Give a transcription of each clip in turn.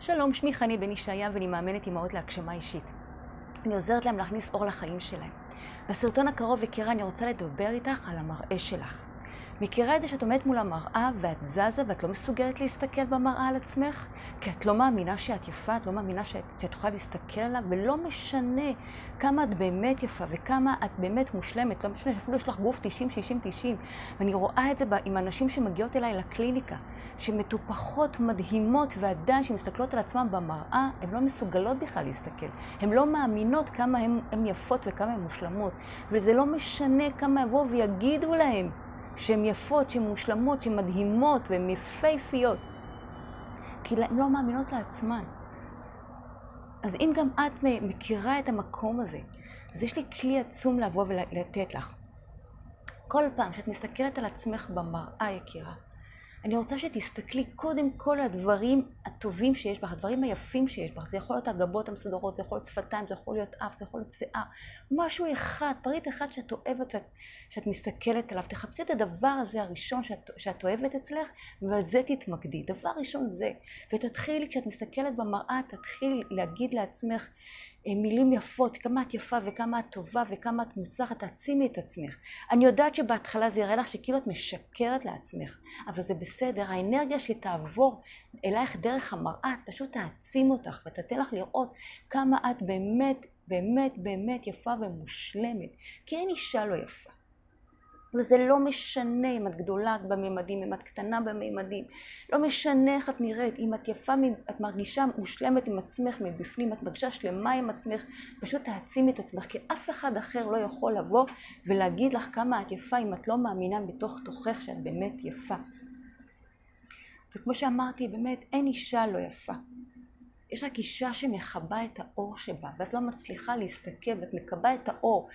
שלום, שמי חני בן ישעיה ואני מאמנת אימהות להגשמה אישית. אני עוזרת להם להכניס אור לחיים שלהם. בסרטון הקרוב וקרה אני רוצה לדבר איתך על המראה שלך. מכירה את זה שאת עומדת מול המראה ואת זזה ואת לא מסוגלת להסתכל במראה על עצמך? כי את לא מאמינה שאת יפה, את לא מאמינה שאת יכולה להסתכל עליו, ולא משנה כמה את באמת יפה וכמה את באמת מושלמת, לא משנה, אפילו יש לך גוף 90, 60, 90. ואני רואה את זה עם אנשים שמגיעות אליי לקליניקה, שמטופחות מדהימות ועדיין שמסתכלות על עצמם במראה, הן לא מסוגלות בכלל להסתכל. הן לא מאמינות כמה הן יפות וכמה הן מושלמות. וזה לא משנה כמה יבואו ויגידו להם שהן יפות, שהן מושלמות, שהן מדהימות והן יפהפיות. כי הן לא מאמינות לעצמן. אז אם גם את מכירה את המקום הזה, אז יש לי כלי עצום לבוא ולתת לך. כל פעם שאת מסתכלת על עצמך במראה, יקירה, אני רוצה שתסתכלי קודם כל על הדברים הטובים שיש בך, הדברים היפים שיש בך. זה יכול להיות הגבות המסודרות, זה יכול להיות שפתיים, זה יכול להיות אף, זה יכול להיות שיער. משהו אחד, פריט אחד שאת אוהבת שאת מסתכלת עליו. תחפשי את הדבר הזה הראשון שאת אוהבת אצלך, ועל זה תתמקדי. דבר ראשון זה. ותתחילי, כשאת מסתכלת במראה, תתחילי להגיד לעצמך מילים יפות, כמה את יפה וכמה את טובה וכמה את מוצלחת, תעצימי את עצמך. אני יודעת שבהתחלה זה יראה לך שכאילו את משקרת לעצמך, אבל זה בסדר. האנרגיה שתעבור אלייך דרך המראה, פשוט תעצים אותך ותתן לך לראות כמה את באמת, באמת, באמת יפה ומושלמת. כי אין אישה לא יפה. וזה לא משנה אם את גדולה בממדים, אם את קטנה בממדים. לא משנה איך את נראית. אם את יפה, את מרגישה מושלמת עם עצמך מבפנים, את מרגישה שלמה עם עצמך, פשוט תעצימי את עצמך, כי אף אחד אחר לא יכול לבוא ולהגיד לך כמה את יפה אם את לא מאמינה בתוך תוכך שאת באמת יפה. וכמו שאמרתי, באמת אין אישה לא יפה. יש רק אישה שמחבה את האור שבה, ואת לא מצליחה להסתכל, ואת מקבה את האור,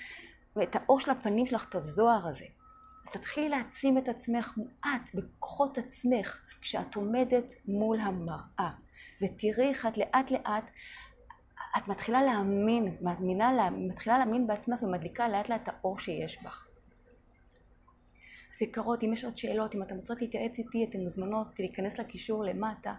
ואת האור של הפנים שלך, את הזוהר הזה. אז תתחילי להעצים את עצמך מועט בכוחות עצמך כשאת עומדת מול המראה. ותראי איך את לאט לאט, את מתחילה להאמין, מתחילה להאמין בעצמך ומדליקה לאט לאט האור שיש בך. אז יקרות, אם יש עוד שאלות, אם אתן רוצות להתייעץ איתי, אתן מוזמנות להיכנס לקישור למטה.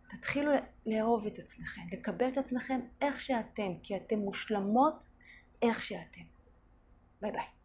תתחילו לאהוב את עצמכם, לקבל את עצמכם איך שאתם, כי אתם מושלמות איך שאתם. ביי ביי.